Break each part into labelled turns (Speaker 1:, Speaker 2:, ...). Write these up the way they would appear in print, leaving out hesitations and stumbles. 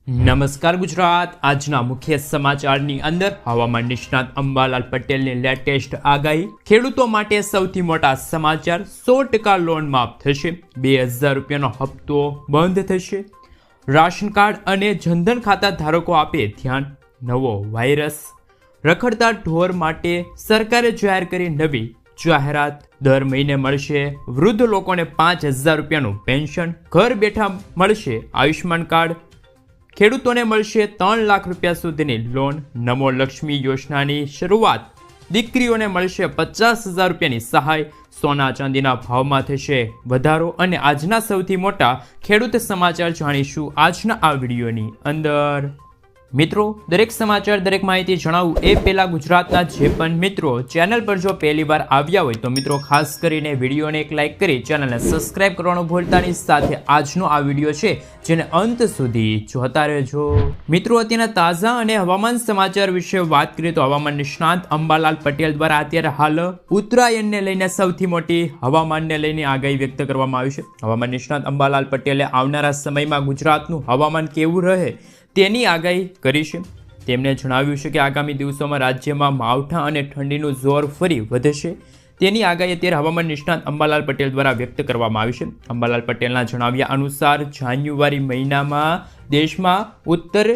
Speaker 1: નમસ્કાર ગુજરાત. આજના મુખ્ય સમાચારની અંદર હવામાન નિષ્ણાત અંબાલાલ પટેલની લેટેસ્ટ આગાહી. ખેડૂતો માટે સૌથી મોટા સમાચાર. 100% લોન માફ થશે. 2000 રૂપિયાનો હપ્તો બંધ થશે. રાશન કાર્ડ અને જનધન ખાતા ધારકો આપે ધ્યાન. નવો વાયરસ. રખડતા ઢોર માટે સરકારે જાહેર કરી નવી જાહેરાત. દર મહિને મળશે વૃદ્ધ લોકોને 5000 રૂપિયાનું પેન્શન. ઘર બેઠા મળશે આયુષ્માન કાર્ડ. ખેડૂતોને મળશે 3 લાખ રૂપિયા સુધીની લોન. નમો લક્ષ્મી યોજનાની શરૂઆત. દીકરીઓને મળશે 50,000 રૂપિયાની સહાય. સોના ચાંદીના ભાવમાં થશે વધારો. અને આજના સૌથી મોટા ખેડૂત સમાચાર જાણીશું આજના આ વિડીયોની અંદર. મિત્રો, દરેક સમાચાર દરેક માહિતી જણાવું એ પહેલાં ગુજરાતના જે પણ મિત્રો ચેનલ પર જો પહેલી વાર આવ્યા હોય તો મિત્રો ખાસ કરીને વિડીયોને એક લાઇક કરી ચેનલને સબસ્ક્રાઇબ કરવાનું ભૂલતા નહીં. સાથે આજનો આ વિડીયો છે જેને અંત સુધી જોતા રહેજો. મિત્રો, અત્યારના તાજા અને હવામાન સમાચાર વિશે વાત કરીએ તો હવામાન નિષ્ણાત અંબાલાલ પટેલ દ્વારા અત્યારે હાલ ઉત્તરાયણને લઈને સૌથી મોટી હવામાનને લઈને આગાહી વ્યક્ત કરવામાં આવી છે. હવામાન નિષ્ણાત અંબાલાલ પટેલે આવનારા સમયમાં ગુજરાતનું હવામાન કેવું રહે તેની આગાહી કરી છે. તેમણે જણાવ્યું છે કે આગામી દિવસોમાં રાજ્યમાં માવઠા અને ઠંડીનું જોર ફરી વધશે. તેની આગાહી અત્યારે હવામાન નિષ્ણાત અંબાલાલ પટેલ દ્વારા વ્યક્ત કરવામાં આવી છે. અંબાલાલ પટેલના જણાવ્યા અનુસાર જાન્યુઆરી મહિનામાં દેશમાં ઉત્તર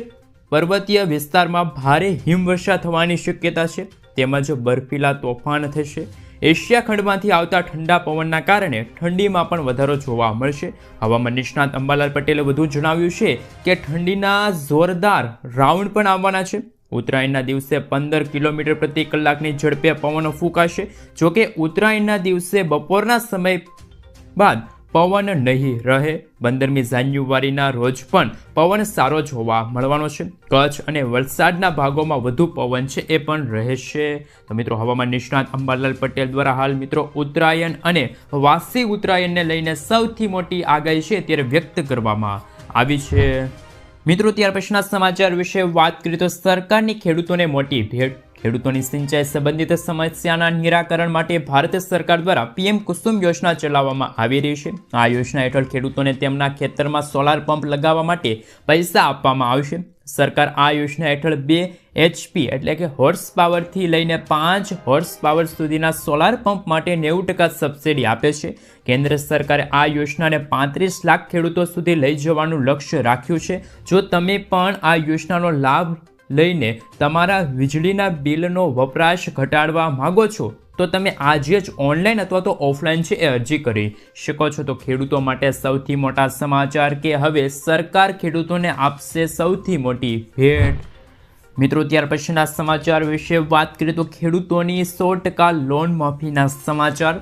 Speaker 1: પર્વતીય વિસ્તારમાં ભારે હિમવર્ષા થવાની શક્યતા છે. તેમજ બર્ફીલા તોફાન થશે. એશિયા ખંડમાંથી આવતા ઠંડા પવનના કારણે ઠંડીમાં પણ વધારો જોવા મળશે. હવામાન નિષ્ણાત અંબાલાલ પટેલે વધુ જણાવ્યું છે કે ઠંડીના જોરદાર રાઉન્ડ પણ આવવાના છે. ઉત્તરાયણના દિવસે 15 કિલોમીટર પ્રતિ કલાકની ઝડપે પવનો ફૂંકાશે. જોકે ઉત્તરાયણના દિવસે બપોરના સમય બાદ પવન નહીં રહે. 15મી જાન્યુઆરીના રોજ પણ પવન સારો જોવા મળવાનો છે. કચ્છ અને વલસાડના ભાગોમાં વધુ પવન છે એ પણ રહેશે. તો મિત્રો, હવામાન નિષ્ણાત અંબાલાલ પટેલ દ્વારા હાલ મિત્રો ઉત્તરાયણ અને વાસી ઉત્તરાયણને લઈને સૌથી મોટી આગાહી છે ત્યારે વ્યક્ત કરવામાં આવી છે. મિત્રો, ત્યાર પછીના સમાચાર વિશે વાત કરીએ તો સરકારની ખેડૂતોને મોટી ભેટ. ખેડૂતોની સિંચાઈ સંબંધિત સમસ્યાના નિરાકરણ માટે ભારત સરકાર દ્વારા પીએમ કુસુમ યોજના ચલાવવામાં આવી રહી છે. આ યોજના હેઠળ ખેડૂતોને તેમના ખેતરમાં સોલાર પંપ લગાવવા માટે પૈસા આપવામાં આવશે. સરકાર આ યોજના હેઠળ 2 HP એટલે કે હોર્સ પાવરથી લઈને 5 હોર્સ પાવર સુધીના સોલાર પંપ માટે 90% સબસિડી આપે છે. કેન્દ્ર સરકારે આ યોજનાને 35 લાખ ખેડૂતો સુધી લઈ જવાનું લક્ષ્ય રાખ્યું છે. જો તમે પણ આ યોજનાનો લાભ લઈને તમારા વીજળીના બિલનો વપરાશ ઘટાડવા માંગો છો તો તમે આજે જ ઓનલાઈન અથવા તો ઓફલાઈન છે એ અરજી કરી શકો છો. તો ખેડૂતો માટે સૌથી મોટા સમાચાર કે હવે સરકાર ખેડૂતોને આપશે સૌથી મોટી ભેટ. મિત્રો, ત્યાર પછીના સમાચાર વિશે વાત કરીએ તો ખેડૂતોની 100% લોન માફીના સમાચાર.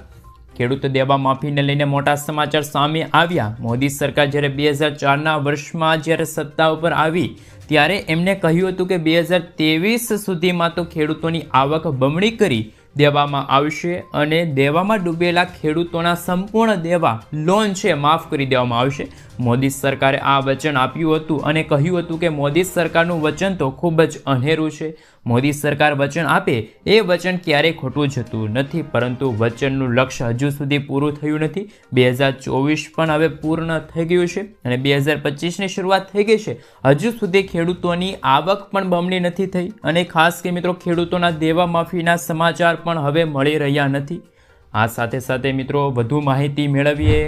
Speaker 1: ખેડૂત દેવા માફીને લઈને મોટા સમાચાર સામે આવ્યા. મોદી સરકાર જ્યારે 2004ના વર્ષમાં જ્યારે સત્તા ઉપર આવી ત્યારે એમને કહ્યું હતું કે 2023 સુધીમાં તો ખેડૂતોની આવક બમણી કરી દેવામાં આવશે અને દેવામાં ડૂબેલા ખેડૂતોના સંપૂર્ણ દેવા લોન છે માફ કરી દેવામાં આવશે. મોદી સરકારે આ વચન આપ્યું હતું અને કહ્યું હતું કે મોદી સરકારનું વચન તો ખૂબ જ અનેરું છે. મોદી સરકાર વચન આપે એ વચન ક્યારેય ખોટું જતું નથી, પરંતુ વચનનું લક્ષ્ય હજુ સુધી પૂરું થયું નથી. 2024 પણ હવે પૂર્ણ થઈ ગયું છે અને 2025ની શરૂઆત થઈ ગઈ છે. હજુ સુધી ખેડૂતોની આવક પણ બમણી નથી થઈ અને ખાસ કે મિત્રો ખેડૂતોના દેવા માફીના સમાચાર પણ હવે મળી રહ્યા નથી. આ સાથે સાથે મિત્રો વધુ માહિતી મેળવીએ.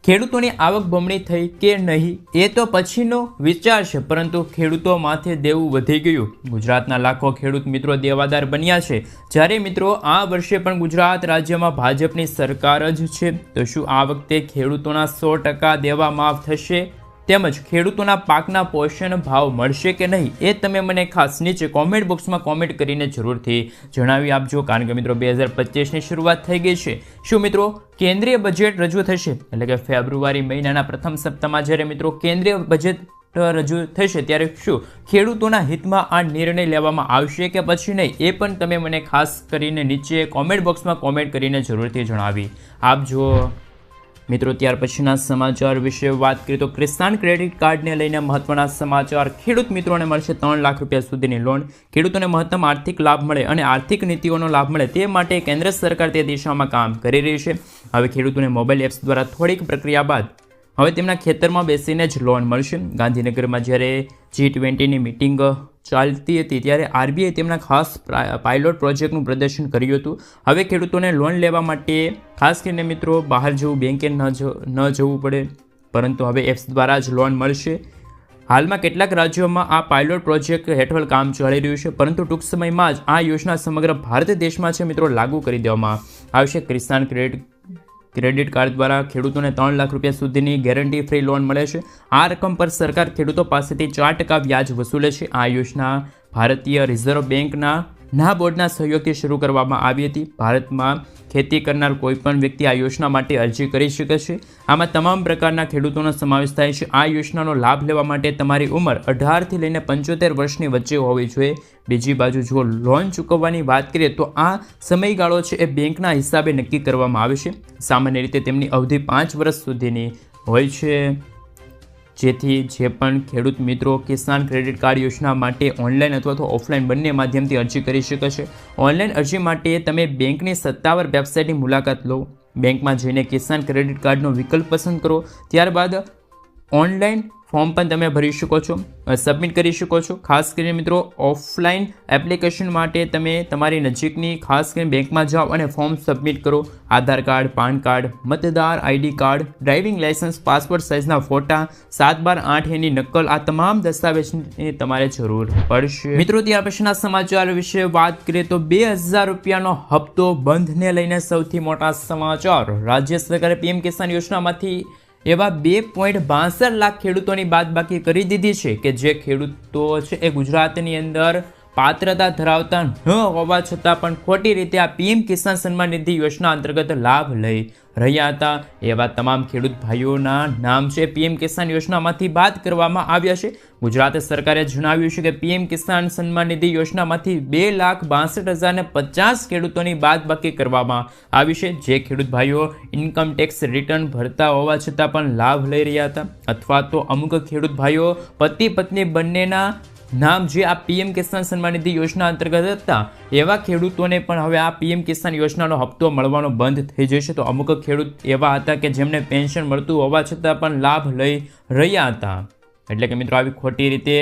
Speaker 1: ખેડૂતોની આવક બમણી થઈ કે નહીં એ તો પછીનો વિચાર છે, પરંતુ ખેડૂતો માથે દેવું વધી ગયું. ગુજરાતના લાખો ખેડૂત મિત્રો દેવાદાર બન્યા છે. જ્યારે મિત્રો આ વર્ષે પણ ગુજરાત રાજ્યમાં ભાજપની સરકાર જ છે, તો શું આ વખતે ખેડૂતોના 100% દેવા માફ થશે? તેમજ ખેડૂતોના પાકના પોષણ ભાવ મળશે કે નહીં એ તમે મને ખાસ નીચે કોમેન્ટ બોક્સમાં કોમેન્ટ કરીને જરૂરથી જણાવી આપજો. કારણ કે મિત્રો 2025ની શરૂઆત થઈ ગઈ છે. શું મિત્રો કેન્દ્રીય બજેટ રજૂ થશે એટલે કે ફેબ્રુઆરી મહિનાના પ્રથમ સપ્તાહમાં જ્યારે મિત્રો કેન્દ્રીય બજેટ રજૂ થશે ત્યારે શું ખેડૂતોના હિતમાં આ નિર્ણય લેવામાં આવશે કે પછી નહીં એ પણ તમે મને ખાસ કરીને નીચે કોમેન્ટ બોક્સમાં કોમેન્ટ કરીને જરૂરથી જણાવી આપજો. મિત્રો, ત્યાર પછીના સમાચાર વિશે વાત કરીએ તો કિસાન ક્રેડિટ કાર્ડને લઈને મહત્વના સમાચાર. ખેડૂત મિત્રોને મળશે 3 લાખ રૂપિયા સુધીની લોન. ખેડૂતોને મહત્તમ આર્થિક લાભ મળે અને આર્થિક નીતિઓનો લાભ મળે તે માટે કેન્દ્ર સરકાર તે દિશામાં કામ કરી રહી છે. હવે ખેડૂતોને મોબાઈલ એપ્સ દ્વારા થોડીક પ્રક્રિયા બાદ હવે તેમના ખેતરમાં બેસીને જ લોન મળશે. ગાંધીનગરમાં જ્યારે G20ની મિટિંગ ચાલતી હતી ત્યારે RBI તેમના ખાસ પાયલોટ પ્રોજેક્ટનું પ્રદર્શન કર્યું હતું. હવે ખેડૂતોને લોન લેવા માટે ખાસ કરીને મિત્રો બહાર જવું, બેંકે ન જવું પડે, પરંતુ હવે એપ્સ દ્વારા જ લોન મળશે. હાલમાં કેટલાક રાજ્યોમાં આ પાયલોટ પ્રોજેક્ટ હેઠળ કામ ચાલી રહ્યું છે, પરંતુ ટૂંક સમયમાં જ આ યોજના સમગ્ર ભારત દેશમાં છે મિત્રો લાગુ કરી દેવામાં આવશે. કિસાન ક્રેડિટ કાર્ડ દ્વારા ખેડૂતોને 3 લાખ રૂપિયા સુધીની ગેરંટી ફ્રી લોન મળે છે. આ રકમ પર સરકાર ખેડૂતો પાસેથી 4% વ્યાજ વસૂલે છે. આ યોજના ભારતીય રિઝર્વ બેંકના બોર્ડના સહયોગથી શરૂ કરવામાં આવી હતી. ભારતમાં ખેતી કરનાર કોઈપણ વ્યક્તિ આ યોજના માટે અરજી કરી શકે છે. આમાં તમામ પ્રકારના ખેડૂતોનો સમાવેશ થાય છે. આ યોજનાનો લાભ લેવા માટે તમારી ઉંમર 18થી લઈને 75 વર્ષની વચ્ચે હોવી જોઈએ. બીજી બાજુ જો લોન ચૂકવવાની વાત કરીએ તો આ સમયગાળો છે એ બેંકના હિસાબે નક્કી કરવામાં આવે છે. સામાન્ય રીતે તેમની અવધિ 5 વર્ષ સુધીની હોય છે. જેથી જે પણ ખેડૂત મિત્રો કિસાન ક્રેડિટ કાર્ડ યોજના માટે ઓનલાઈન અથવા તો ઓફલાઈન બંને માધ્યમથી અરજી કરી શકે છે. ઓનલાઈન અરજી માટે તમે બેંકની સત્તાવાર વેબસાઇટની મુલાકાત લો. બેંકમાં જઈને કિસાન ક્રેડિટ કાર્ડનો વિકલ્પ પસંદ કરો. ત્યારબાદ ઓનલાઈન ફોર્મ પણ તમે ભરી શકો છો, સબમિટ કરી શકો છો. ખાસ કરીને મિત્રો ઓફલાઈન એપ્લિકેશન માટે તમે તમારી નજીકની ખાસ કરીને બેંકમાં જાઓ અને ફોર્મ સબમિટ કરો. આધાર કાર્ડ, પાન કાર્ડ, મતદાર ID card, driving licence, passport સાઇઝના ફોટા, 7/8 એની નકલ, આ તમામ દસ્તાવેજની તમારે જરૂર પડશે. મિત્રો ત્યાર પછીના સમાચાર વિશે વાત કરીએ તો 2000 રૂપિયાનો હપ્તો બંધને લઈને સૌથી મોટા સમાચાર. રાજ્ય સરકારે PM કિસાન યોજનામાંથી એવા 2.62 લાખ ખેડૂતોની બાદબાકી કરી દીધી છે કે જે ખેડૂતો છે એ ગુજરાતની અંદર પાત્રતા ધરાવતા ન હોવા છતાં પણ ખોટી રીતે આ PM કિસાન સન્માન નિધિ યોજના અંતર્ગત લાભ લઈ રહ્યા હતા. એવા તમામ ખેડૂત ભાઈઓના નામ છે PM કિસાન યોજનામાંથી બાદ કરવામાં આવ્યા છે. ગુજરાત સરકારે જણાવ્યું છે કે PM કિસાન સન્માન નિધિ યોજનામાંથી 2,62,050 ખેડૂતોની બાદબાકી કરવામાં આવી છે. જે ખેડૂત ભાઈઓ ઇન્કમ ટેક્સ રિટર્ન ભરતા હોવા છતાં પણ લાભ લઈ રહ્યા હતા, અથવા તો અમુક ખેડૂત ભાઈઓ પતિ પત્ની બંનેના નામ જે આ PM કિસાન સન્માન નિધિ યોજના અંતર્ગત હતા, એવા ખેડૂતોને પણ હવે આ PM કિસાન યોજનાનો હપ્તો મળવાનો બંધ થઈ જશે. તો અમુક ખેડૂત એવા હતા કે જેમને પેન્શન મળતું હોવા છતાં પણ લાભ લઈ રહ્યા હતા. એટલે કે મિત્રો આવી ખોટી રીતે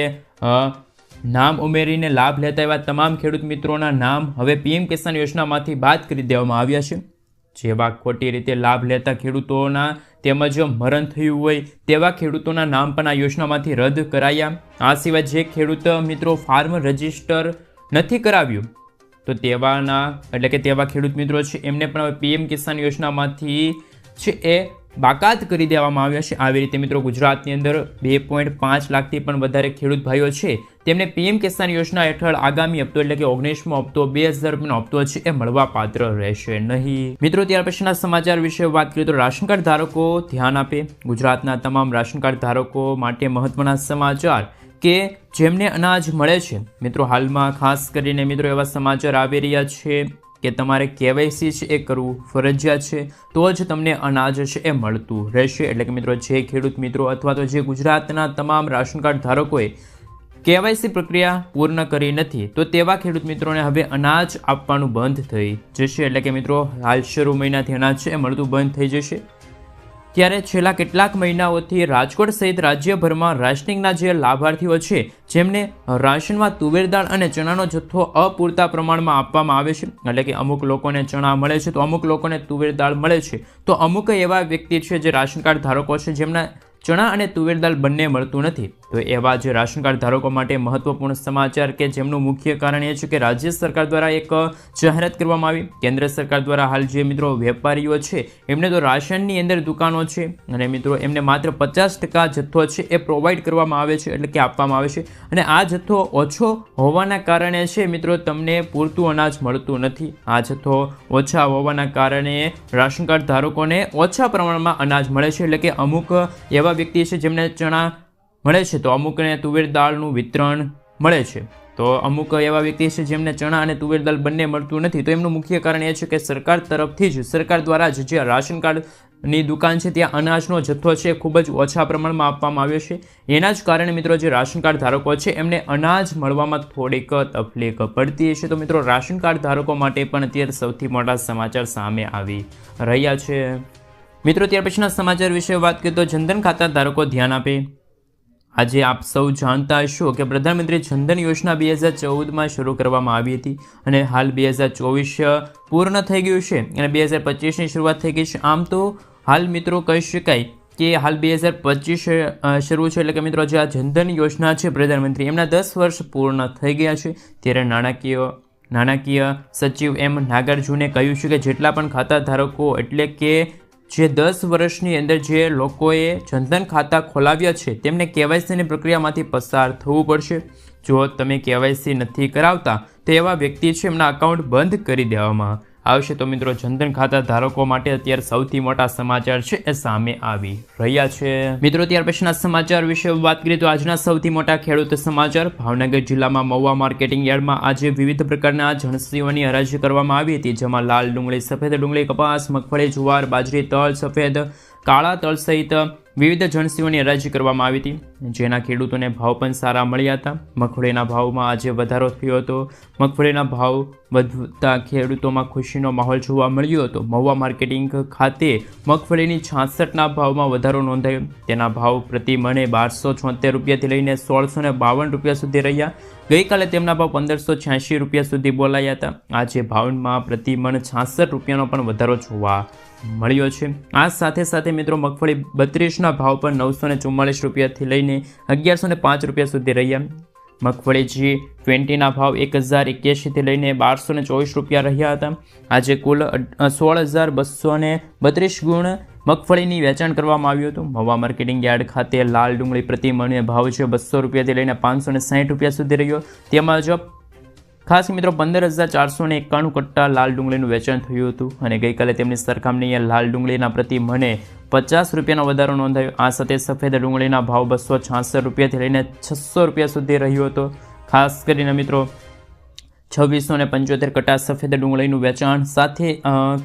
Speaker 1: નામ ઉમેરીને લાભ લેતા એવા તમામ ખેડૂત મિત્રોના નામ હવે PM કિસાન યોજનામાંથી બાદ કરી દેવામાં આવ્યા છે. જેવા ખોટી રીતે લાભ લેતા ખેડૂતોના તેમજ મરણ થયું હોય તેવા ખેડૂતોના નામ પણ આ યોજનામાંથી રદ કરાયા. આ સિવાય જે ખેડૂત મિત્રો ફાર્મ રજિસ્ટર નથી કરાવ્યું તો તેવા ખેડૂત મિત્રો છે એમને પણ હવે PM કિસાન યોજનામાંથી છે એ બાકાત કરી દેવામાં આવ્યા છે. આવી રીતે મિત્રો ગુજરાતની અંદર 2.5 લાખથી પણ વધારે ખેડૂત ભાઈઓ છે તેમને PM કિસાન યોજના હેઠળ આગામી હપ્તો એટલે કે 19મો હપ્તો 2000 રૂપિયાનો હપ્તો છે એ મળવા પાત્ર રહેશે નહીં. મિત્રો ત્યાર પછીના સમાચાર વિશે વાત કરીએ તો રાશન કાર્ડ ધારકો ધ્યાન આપે. ગુજરાતના તમામ રાશન કાર્ડ ધારકો માટે મહત્વના સમાચાર કે જેમને અનાજ મળે છે. મિત્રો હાલમાં ખાસ કરીને મિત્રો એવા સમાચાર આવી રહ્યા છે કે તમારે KYC છે એ કરવું ફરજિયાત છે, તો જ તમને અનાજ છે એ મળતું રહેશે. એટલે કે મિત્રો જે ખેડૂત મિત્રો અથવા તો જે ગુજરાતના તમામ રાશન કાર્ડ ધારકોએ KYC પ્રક્રિયા પૂર્ણ કરી નથી તો તેવા ખેડૂત મિત્રોને હવે અનાજ આપવાનું બંધ થઈ જશે. એટલે કે મિત્રો હાલ શરૂ મહિનાથી અનાજ છે એ મળતું બંધ થઈ જશે. ત્યારે છેલ્લા કેટલાક મહિનાઓથી રાજકોટ સહિત રાજ્યભરમાં રાશનિંગના જે લાભાર્થીઓ છે જેમને રાશનમાં તુવેર દાળ અને ચણાનો જથ્થો અપૂરતા પ્રમાણમાં આપવામાં આવે છે. એટલે કે અમુક લોકોને ચણા મળે છે તો અમુક લોકોને તુવેર દાળ મળે છે. તો અમુક એવા વ્યક્તિ છે જે રાશન કાર્ડ ધારકો છે જેમના ચણા અને તુવેર દાળ બંને મળતું નથી. તો એવા જે રાશન કાર્ડ ધારકો માટે મહત્વપૂર્ણ સમાચાર કે જેમનું મુખ્ય કારણ એ છે કે રાજ્ય સરકાર દ્વારા એક જાહેરાત કરવામાં આવી. કેન્દ્ર સરકાર દ્વારા હાલ જે મિત્રો વેપારીઓ છે એમને તો રાશનની અંદર દુકાનો છે અને મિત્રો એમને માત્ર 50% જથ્થો છે એ પ્રોવાઈડ કરવામાં આવે છે, એટલે કે આપવામાં આવે છે. અને આ જથ્થો ઓછો હોવાના કારણે છે મિત્રો તમને પૂરતું અનાજ મળતું નથી. આ જથ્થો ઓછા હોવાના કારણે રાશન કાર્ડ ધારકોને ઓછા પ્રમાણમાં અનાજ મળે છે. એટલે કે અમુક એવા વ્યક્તિ છે જેમને ચણા મળે છે તો અમુકને તુવેર દાળનું વિતરણ મળે છે. તો અમુક એવા વ્યક્તિ છે જેમને ચણા અને તુવેર દાળ બંને મળતું નથી. તો એમનું મુખ્ય કારણ એ છે કે સરકાર તરફથી જ સરકાર દ્વારા જ જે રાશન કાર્ડની દુકાન છે ત્યાં અનાજનો જથ્થો છે ખૂબ જ ઓછા પ્રમાણમાં આપવામાં આવ્યો છે. એના જ કારણે મિત્રો જે રાશન કાર્ડ ધારકો છે એમને અનાજ મળવામાં થોડીક તકલીફ પડતી છે. તો મિત્રો રાશન કાર્ડ ધારકો માટે પણ અત્યારે સૌથી મોટા સમાચાર સામે આવી રહ્યા છે. મિત્રો ત્યાર પછીના સમાચાર વિશે વાત કરીએ તો જનધન ખાતા ધારકો ધ્યાન આપે. આજે આપ સૌ જાણતા હશો કે પ્રધાનમંત્રી જનધન યોજના 2014માં શરૂ કરવામાં આવી હતી અને હાલ 2024 પૂર્ણ થઈ ગયું છે અને 2025ની શરૂઆત થઈ ગઈ છે. આમ તો હાલ મિત્રો કહી શકાય કે હાલ 2025 શરૂ છે, એટલે કે મિત્રો જે આ જનધન યોજના છે પ્રધાનમંત્રી એમના 10 વર્ષ પૂર્ણ થઈ ગયા છે. ત્યારે નાણાકીય સચિવ એમ નાગાર્જુને કહ્યું છે કે જેટલા પણ ખાતા ધારકો એટલે કે જે 10 વર્ષની અંદર જે લોકોએ જનધન ખાતા ખોલાવ્યા છે તેમને કેવાયસીની પ્રક્રિયામાંથી પસાર થવું પડશે. જો તમે કેવાયસી નથી કરાવતા તો એવા વ્યક્તિ છે એમના અકાઉન્ટ બંધ કરી દેવામાં આવશે. તો મિત્રો જનધન ખાતા ધારકો માટે અત્યારે સૌથી મોટા સમાચાર છે એ સામે આવી રહ્યા છે. મિત્રો ત્યાર પછીના સમાચાર વિશે વાત કરીએ તો આજના સૌથી મોટા ખેડૂત સમાચાર. ભાવનગર જિલ્લામાં મહુવા માર્કેટિંગ યાર્ડમાં આજે વિવિધ પ્રકારના જણસીઓની હરાજી કરવામાં આવી હતી, જેમાં લાલ ડુંગળી, સફેદ ડુંગળી, કપાસ, મગફળી, જુવાર, બાજરી, તલ, સફેદ, કાળા તલ સહિત વિવિધ જણસીઓની હરાજી કરવામાં આવી હતી, જેના ખેડૂતોને ભાવ પણ સારા મળ્યા હતા. મગફળીના ભાવમાં આજે વધારો થયો હતો. મગફળીના ભાવ વધતા ખેડૂતોમાં ખુશીનો માહોલ જોવા મળ્યો હતો. મહુવા માર્કેટિંગ ખાતે મગફળીની 66ના ભાવમાં વધારો નોંધાયો. તેના ભાવ પ્રતિ મણે 1276 રૂપિયાથી લઈને 1652 રૂપિયા સુધી રહ્યા. ગઈકાલે તેમના ભાવ 1586 રૂપિયા સુધી બોલાયા હતા. આજે ભાવમાં પ્રતિ મણ 66 રૂપિયાનો પણ વધારો જોવા મળ્યો છે. આ સાથે સાથે મિત્રો મગફળી 32ના ભાવ પર 944 રૂપિયાથી લઈને 1105 રૂપિયા સુધી રહ્યા. મગફળી G20ના ભાવ 1081થી લઈને 1224 રૂપિયા રહ્યા હતા. આજે કુલ 16,232 ગુણ મગફળીની વેચાણ કરવામાં આવ્યું હતું. મહુવા માર્કેટિંગ યાર્ડ ખાતે લાલ ડુંગળી પ્રતિ મણનો ભાવ છે 200 રૂપિયાથી લઈને 560 રૂપિયા સુધી રહ્યો. તેમજ ખાસ મિત્રો 15,491 કટ્ટા લાલ ડુંગળીનું વેચાણ થયું હતું અને ગઈકાલે તેમની સરખામણીએ લાલ ડુંગળીના પ્રતિ મણે 50 રૂપિયાનો વધારો નોંધાયો. આ સાથે સફેદ ડુંગળીના ભાવ 266 રૂપિયાથી લઈને 600 રૂપિયા સુધી રહ્યો હતો. ખાસ કરીને મિત્રો 2675 કટ્ટા સફેદ ડુંગળીનું વેચાણ સાથે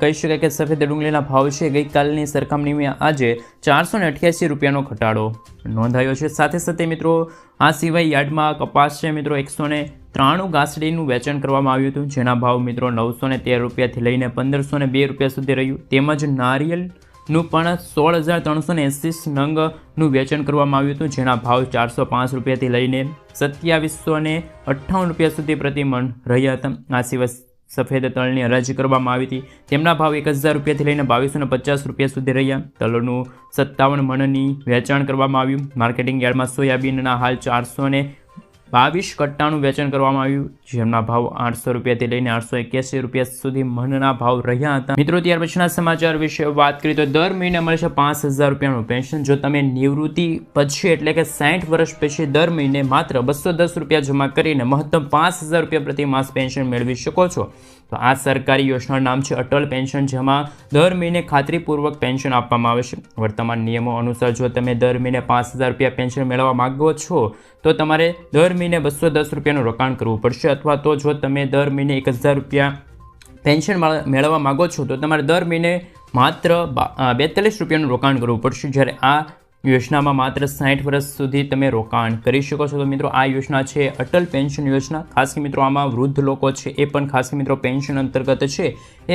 Speaker 1: કહી શકાય કે સફેદ ડુંગળીના ભાવ છે ગઈકાલની સરખામણીમાં આજે 488 રૂપિયાનો ઘટાડો નોંધાયો છે. સાથે સાથે મિત્રો આ સિવાય યાર્ડમાં કપાસ છે મિત્રો 193 ગાંસડીનું વેચાણ કરવામાં આવ્યું હતું, જેના ભાવ મિત્રો 913 રૂપિયાથી લઈને 1502 રૂપિયા સુધી રહ્યું. તેમજ નારિયેલનું પણ 16,380 નંગનું વેચાણ કરવામાં આવ્યું હતું, જેના ભાવ 405 રૂપિયાથી લઈને 2758 રૂપિયા સુધી પ્રતિ મણ રહ્યા હતા. આ સિવાય સફેદ તલની હરાજી કરવામાં આવી હતી. તેમના ભાવ 1000 રૂપિયાથી લઈને 2250 રૂપિયા સુધી રહ્યા. તલનું 57 મણની વેચાણ કરવામાં આવ્યું. માર્કેટિંગ યાર્ડમાં સોયાબીનના હાલ 422 કટ્ટાનું વેચાણ કરવામાં આવ્યું, જેમના ભાવ 800 રૂપિયાથી લઈને 881 રૂપિયા સુધી મણના ભાવ રહ્યા હતા. મિત્રો ત્યાર પછીના સમાચાર વિશે વાત કરીએ તો દર મહિને મળશે 5000 રૂપિયાનું પેન્શન. જો તમે નિવૃત્તિ પછી એટલે કે 60 વર્ષ પછી દર મહિને માત્ર 210 રૂપિયા જમા કરીને મહત્તમ 5000 રૂપિયા પ્રતિ માસ પેન્શન મેળવી શકો છો. તો આ સરકારી યોજનાનું નામ છે અટલ પેન્શન, જેમાં દર મહિને ખાતરીપૂર્વક પેન્શન આપવામાં આવે છે. વર્તમાન નિયમો અનુસાર જો તમે દર મહિને 5000 રૂપિયા પેન્શન મેળવવા માંગો છો તો તમારે દર મહિને 210 રૂપિયાનું રોકાણ કરવું પડશે, અથવા તો જો તમે દર મહિને 1000 રૂપિયા પેન્શન મેળવવા માગો છો તો તમારે દર મહિને માત્ર 42 રૂપિયાનું રોકાણ કરવું પડશે. જ્યારે આ યોજનામાં માત્ર 60 વર્ષ સુધી તમે રોકાણ કરી શકો છો. તો મિત્રો આ યોજના છે અટલ પેન્શન યોજના. ખાસ મિત્રો આમાં વૃદ્ધ લોકો છે એ પણ ખાસ મિત્રો પેન્શન અંતર્ગત છે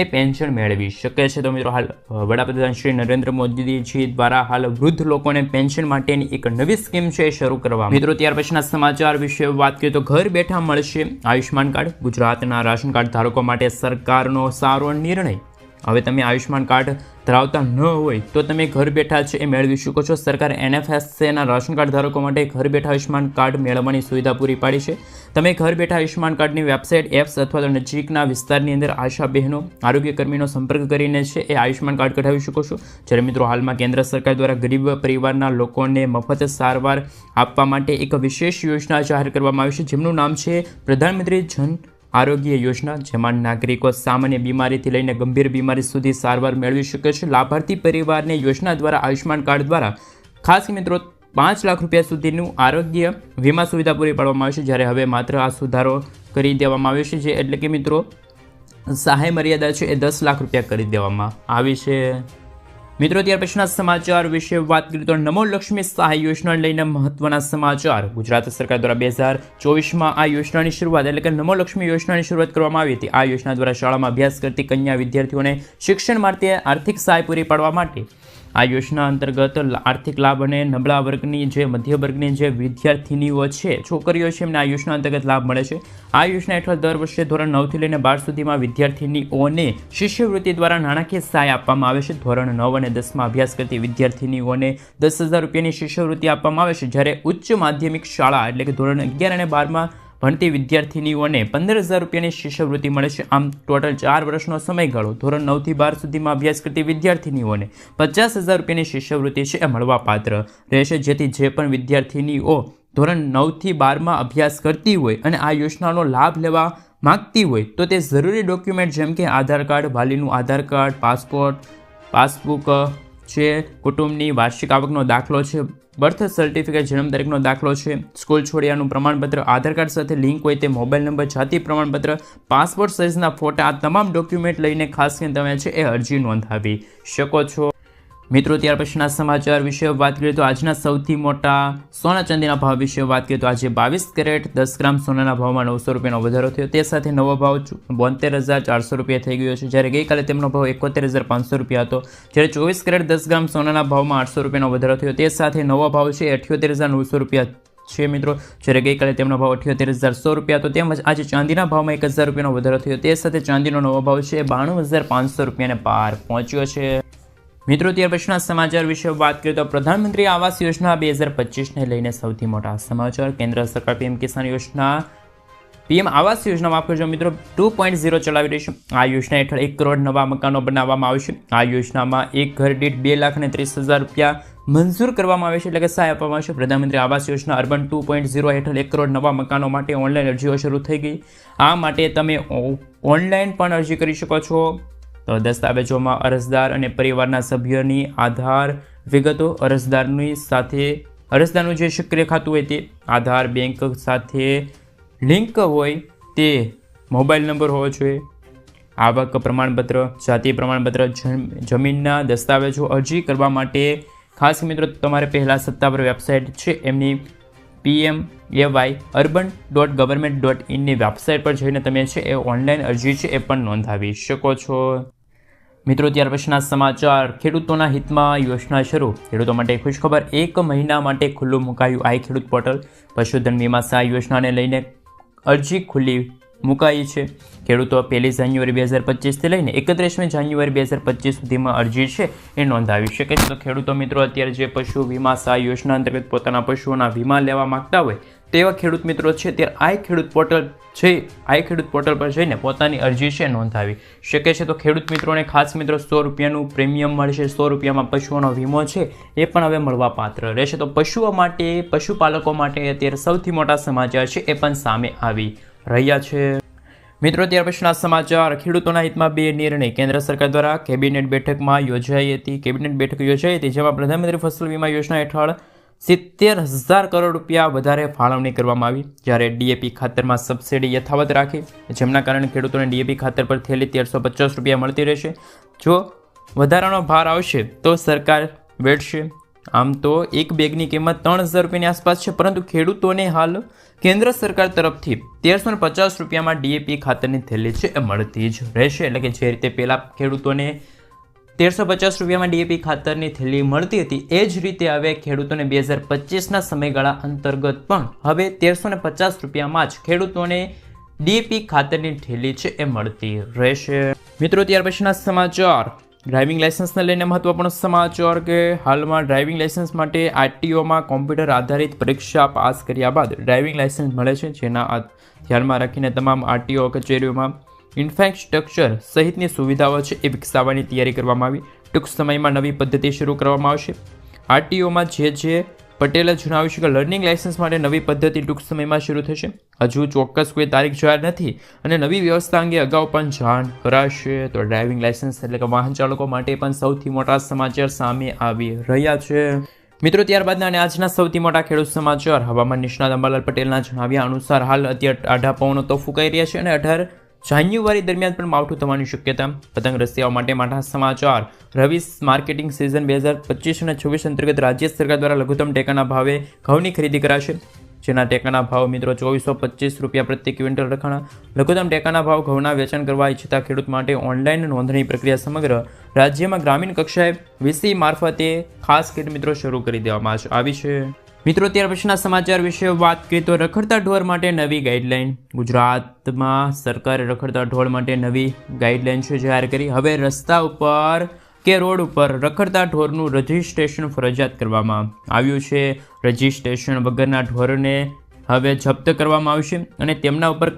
Speaker 1: એ પેન્શન મેળવી શકે છે. તો મિત્રો હાલ વડાપ્રધાન શ્રી નરેન્દ્ર મોદીજી દ્વારા હાલ વૃદ્ધ લોકોને પેન્શન માટેની એક નવી સ્કીમ છે એ શરૂ કરવા. મિત્રો ત્યાર પછીના સમાચાર વિશે વાત કરીએ તો ઘર બેઠા મળશે આયુષ્માન કાર્ડ. ગુજરાતના રાશન કાર્ડ ધારકો માટે સરકારનો સારો નિર્ણય. હવે તમે આયુષ્માન કાર્ડ ધરાવતા ન હોય તો તમે ઘર બેઠા છે એ મેળવી શકો છો. સરકારે NFSના રાશન કાર્ડ ધારકો માટે ઘર બેઠા આયુષ્માન કાર્ડ મેળવવાની સુવિધા પૂરી પાડી છે. તમે ઘર બેઠા આયુષ્માન કાર્ડની વેબસાઇટ, એપ્સ અથવા તો નજીકના વિસ્તારની અંદર આશા બહેનો, આરોગ્ય કર્મીનો સંપર્ક કરીને છે એ આયુષ્માન કાર્ડ કઢાવી શકો છો. જ્યારે મિત્રો હાલમાં કેન્દ્ર સરકાર દ્વારા ગરીબ પરિવારના લોકોને મફત સારવાર આપવા માટે એક વિશેષ યોજના જાહેર કરવામાં આવી છે, જેમનું નામ છે પ્રધાનમંત્રી જન આરોગ્ય યોજના, જેમાં નાગરિકો સામાન્ય બીમારીથી લઈને ગંભીર બીમારી સુધી સારવાર મેળવી શકે છે. લાભાર્થી પરિવારને યોજના દ્વારા આયુષ્માન કાર્ડ દ્વારા ખાસ મિત્રો 5 લાખ રૂપિયા સુધીનું આરોગ્ય વીમા સુવિધા પૂરી પાડવામાં આવી છે. જ્યારે હવે માત્ર આ સુધારો કરી દેવામાં આવ્યો છે, જે એટલે કે મિત્રો સહાય મર્યાદા છે એ 10 લાખ રૂપિયા કરી દેવામાં આવી છે. મિત્રો ત્યાર પછીના સમાચાર વિશે વાત કરીએ તો નમો લક્ષ્મી સહાય યોજનાને લઈને મહત્વના સમાચાર. ગુજરાત સરકાર દ્વારા 2024માં આ યોજનાની શરૂઆત એટલે કે નમો લક્ષ્મી યોજનાની શરૂઆત કરવામાં આવી હતી. આ યોજના દ્વારા શાળામાં અભ્યાસ કરતી કન્યા વિદ્યાર્થીઓને શિક્ષણ માટે આર્થિક સહાય પૂરી પાડવા માટે આ યોજના અંતર્ગત આર્થિક લાભ અને નબળા વર્ગની જે મધ્ય વર્ગની જે વિદ્યાર્થીનીઓ છે, છોકરીઓ છે, એમને આ યોજના અંતર્ગત લાભ મળે છે. આ યોજના હેઠળ દર વર્ષે ધોરણ 9 થી લઈને 12 સુધીમાં વિદ્યાર્થીનીઓને શિષ્યવૃત્તિ દ્વારા નાણાકીય સહાય આપવામાં આવે છે. ધોરણ 9 અને 10માં અભ્યાસ કરતી વિદ્યાર્થીનીઓને 10,000 રૂપિયાની શિષ્યવૃત્તિ આપવામાં આવે છે, જ્યારે ઉચ્ચ માધ્યમિક શાળા એટલે કે ધોરણ 11 અને 12માં ભણતી વિદ્યાર્થીનીઓને 15,000 રૂપિયાની શિષ્યવૃત્તિ મળે છે. આમ ટોટલ 4 વર્ષનો સમયગાળો ધોરણ 9 થી 12 સુધીમાં અભ્યાસ કરતી વિદ્યાર્થીનીઓને 50,000 રૂપિયાની શિષ્યવૃત્તિ છે એ મળવાપાત્ર રહેશે. જેથી જે પણ વિદ્યાર્થીનીઓ ધોરણ 9 થી 12માં અભ્યાસ કરતી હોય અને આ યોજનાનો લાભ લેવા માગતી હોય તો તે જરૂરી ડોક્યુમેન્ટ જેમ કે આધાર કાર્ડ, વાલીનું આધાર કાર્ડ, પાસપોર્ટ, પાસબુક છે, કુટુંબની વાર્ષિક આવકનો દાખલો છે, બર્થ સર્ટિફિકેટ જન્મ તારીખનો દાખલો છે, સ્કૂલ છોડ્યાનું પ્રમાણપત્ર, આધાર કાર્ડ સાથે લિંક હોય તે મોબાઈલ નંબર, જાતિ પ્રમાણપત્ર, પાસપોર્ટ સાઇઝના ફોટા, આ તમામ ડોક્યુમેન્ટ લઈને ખાસ કરીને તમે છે એ અરજી નોંધાવી શકો છો. મિત્રો, ત્યાર પછીના સમાચાર વિશે વાત કરીએ તો આજના સૌથી મોટા સોના ચાંદીના ભાવ વિશે વાત કરીએ તો આજે 22 કેરેટ 10 ગ્રામ સોનાના ભાવમાં 900 રૂપિયાનો વધારો થયો. તે સાથે નવો ભાવ 72,400 રૂપિયા થઈ ગયો છે, જ્યારે ગઈકાલે તેમનો ભાવ 71,500 રૂપિયા હતો. જ્યારે 24 કેરેટ 10 ગ્રામ સોનાના ભાવમાં 800 રૂપિયાનો વધારો થયો. તે સાથે નવો ભાવ છે 78,900 રૂપિયા છે મિત્રો, જ્યારે ગઈકાલે તેમનો ભાવ 78,100 રૂપિયા હતો. તેમજ આજે ચાંદીના ભાવમાં 1,000 રૂપિયાનો વધારો થયો. તે સાથે ચાંદીનો નવો ભાવ છે 92,500 રૂપિયાને પાર પહોંચ્યો છે. મિત્રો, ત્યાર પછીના સમાચાર વિશે વાત કરીએ તો પ્રધાનમંત્રી આવાસ યોજના 2025ને લઈને સૌથી મોટા સમાચાર. કેન્દ્ર સરકાર પીએમ કિસાન યોજના પીએમ આવાસ યોજના માફ કરજો મિત્રો 2.0 ચલાવી રહી છે. આ યોજના હેઠળ 1 કરોડ નવા મકાનો બનાવવામાં આવશે. આ યોજનામાં એક ઘર દીઠ 2,30,000 રૂપિયા મંજૂર કરવામાં આવે છે, એટલે કે સહાય આપવામાં આવશે. પ્રધાનમંત્રી આવાસ યોજના અર્બન 2.0 હેઠળ 1 કરોડ નવા મકાનો માટે ઓનલાઈન અરજીઓ શરૂ થઈ ગઈ. આ માટે તમે ઓનલાઈન પણ અરજી કરી શકો છો. તો દસ્તાવેજોમાં અરજદાર અને પરિવારના સભ્યોની આધાર વિગતો, અરજદારનું જે સક્રિય ખાતું હોય તે, આધાર બેંક સાથે લિંક હોય તે મોબાઈલ નંબર હોવો જોઈએ, આવક પ્રમાણપત્ર, જાતિ પ્રમાણપત્ર, જમીનના દસ્તાવેજો. અરજી કરવા માટે ખાસ મિત્રો તમારે પહેલાં સત્તાવાર વેબસાઇટ છે એમની PMAY-urban.government.in ની વેબસાઇટ પર જઈને તમે છે એ ઓનલાઈન અરજી છે એ પણ નોંધાવી શકો છો. મિત્રો, ત્યાર પછીના સમાચાર. ખેડૂતોના હિતમાં યોજના શરૂ. ખેડૂતો માટે ખુશખબર, 1 મહિના માટે ખુલ્લું મુકાયું આઈ ખેડૂત પોર્ટલ. પશુધન વીમા સહાય યોજનાને લઈને અરજી ખુલ્લી મુકાઈ છે. ખેડૂતો 1 જાન્યુઆરી 2025થી લઈને 31 જાન્યુઆરી 2025 સુધીમાં અરજી છે એ નોંધાવી શકે છે. તો ખેડૂતો મિત્રો અત્યારે જે પશુ વીમા સહાય યોજના અંતર્ગત પોતાના પશુઓના વીમા લેવા માગતા હોય તેવા ખેડૂત મિત્રો છે ત્યારે આઈ ખેડૂત પોર્ટલ છે, આઈ ખેડૂત પોર્ટલ પર જઈને પોતાની અરજી છે નોંધાવી શકે છે. તો ખેડૂત મિત્રોને ખાસ મિત્રો 100 રૂપિયાનું પ્રીમિયમ મળશે. 100 રૂપિયામાં પશુઓનો વીમો છે એ પણ હવે મળવા પાત્ર રહેશે. તો પશુઓ માટે, પશુપાલકો માટે અત્યારે સૌથી મોટા સમાચાર છે એ પણ સામે આવી રહ્યા છે. મિત્રો, ત્યાર પછીના સમાચાર. ખેડૂતોના હિતમાં 2 નિર્ણય. કેન્દ્ર સરકાર દ્વારા કેબિનેટ બેઠકમાં યોજાઈ હતી. જેમાં પ્રધાનમંત્રી ફસલ વીમા યોજના હેઠળ 70,000 કરોડ રૂપિયા વધારે ફાળવણી કરવામાં આવી. જ્યારે ડીએપી ખાતરમાં સબસિડી યથાવત રાખી, જેમના કારણે ખેડૂતોને ડીએપી ખાતર પર થેલી 1,350 રૂપિયા મળતી રહેશે. જો વધારાનો ભાર આવશે તો સરકાર વેઠશે. આમ તો એક બેગની કિંમત 3,000 રૂપિયાની આસપાસ છે, પરંતુ ખેડૂતોને હાલ કેન્દ્ર સરકાર તરફથી 1,350 રૂપિયામાં ડીએપી ખાતરની થેલી છે એ મળતી જ રહેશે. એટલે કે જે રીતે પહેલાં ખેડૂતોને 1,350 રૂપિયામાં ડીએપી ખાતરની થેલી મળતી હતી, એ જ રીતે હવે ખેડૂતોને 2025ના સમયગાળા અંતર્ગત પણ હવે 1,350 રૂપિયામાં જ ખેડૂતોને ડીએપી ખાતરની થેલી છે એ મળતી રહેશે. મિત્રો, ત્યાર પછીના સમાચાર. ડ્રાઇવિંગ લાઇસન્સને લઈને મહત્વપૂર્ણ સમાચાર કે હાલમાં ડ્રાઇવિંગ લાઇસન્સ માટે આરટીઓમાં કોમ્પ્યુટર આધારિત પરીક્ષા પાસ કર્યા બાદ ડ્રાઇવિંગ લાઇસન્સ મળે છે. જેના ધ્યાનમાં રાખીને તમામ આરટીઓ કચેરીઓમાં ઇન્ફ્રાસ્ટ્રક્ચર સહિતની સુવિધાઓ છે એ વિકસાવવાની તૈયારી કરવામાં આવી. ટૂંક સમયમાં નવી પદ્ધતિ શરૂ કરવામાં આવશે. આરટીઓમાં જે પટેલે જણાવ્યું છે કે લર્નિંગ લાઇસન્સ માટે નવી પદ્ધતિ ટૂંક સમયમાં શરૂ થશે. હજુ ચોક્કસ કોઈ તારીખ જાહેર નથી અને નવી વ્યવસ્થા અંગે અગાઉ પણ જાણ કરાશે. તો ડ્રાઇવિંગ લાઇસન્સ એટલે કે વાહન ચાલકો માટે પણ સૌથી મોટા સમાચાર સામે આવી રહ્યા છે. મિત્રો, ત્યારબાદના અને આજના સૌથી મોટા ખેડૂત સમાચાર. હવામાન નિષ્ણાત અંબાલાલ પટેલના જણાવ્યા અનુસાર હાલ અત્યારે ટાઢા પવનો તો ફૂંકાઈ રહ્યા છે અને 18 જાન્યુઆરી દરમિયાન પણ માવઠું થવાની શક્યતા. પતંગ રસિયાઓ માટે મોટા સમાચાર. રવિ માર્કેટિંગ સિઝન 2025 અને 26 અંતર્ગત રાજ્ય સરકાર દ્વારા લઘુત્તમ ટેકાના ભાવે ઘઉંની ખરીદી કરાશે. જેના ટેકાના ભાવ મિત્રો 2425 રૂપિયા પ્રતિ ક્વિન્ટલ રખાણા. લઘુત્તમ ટેકાના ભાવ ઘઉંના વેચાણ કરવા ઈચ્છતા ખેડૂત માટે ઓનલાઈન નોંધણી પ્રક્રિયા સમગ્ર રાજ્યમાં ગ્રામીણ કક્ષાએ વીસી મારફતે ખાસ કીટ મિત્રો શરૂ કરી દેવામાં આવી છે. મિત્રો ત્યાર પછીના સમાચાર વિશે વાત કરીએ તો રખડતા ઢોર માટે નવી ગાઈડલાઈન. ગુજરાતમાં સરકારે રખડતા ઢોર માટે નવી ગાઈડલાઈન જાહેર કરી. હવે રસ્તા ઉપર કે રોડ ઉપર રખડતા ઢોરનું રજિસ્ટ્રેશન ફરજિયાત કરવામાં આવ્યું છે. રજિસ્ટ્રેશન વગરના ઢોરને હવે જપ્ત કરવામાં આવશે અને તેમના ઉપર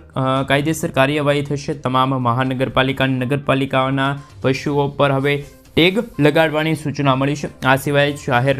Speaker 1: કાયદેસર કાર્યવાહી થશે. તમામ મહાનગરપાલિકા અને નગરપાલિકાઓના પશુઓ પર હવે ટેગ લગાડવાની સૂચના મળી છે. આ સિવાય જાહેર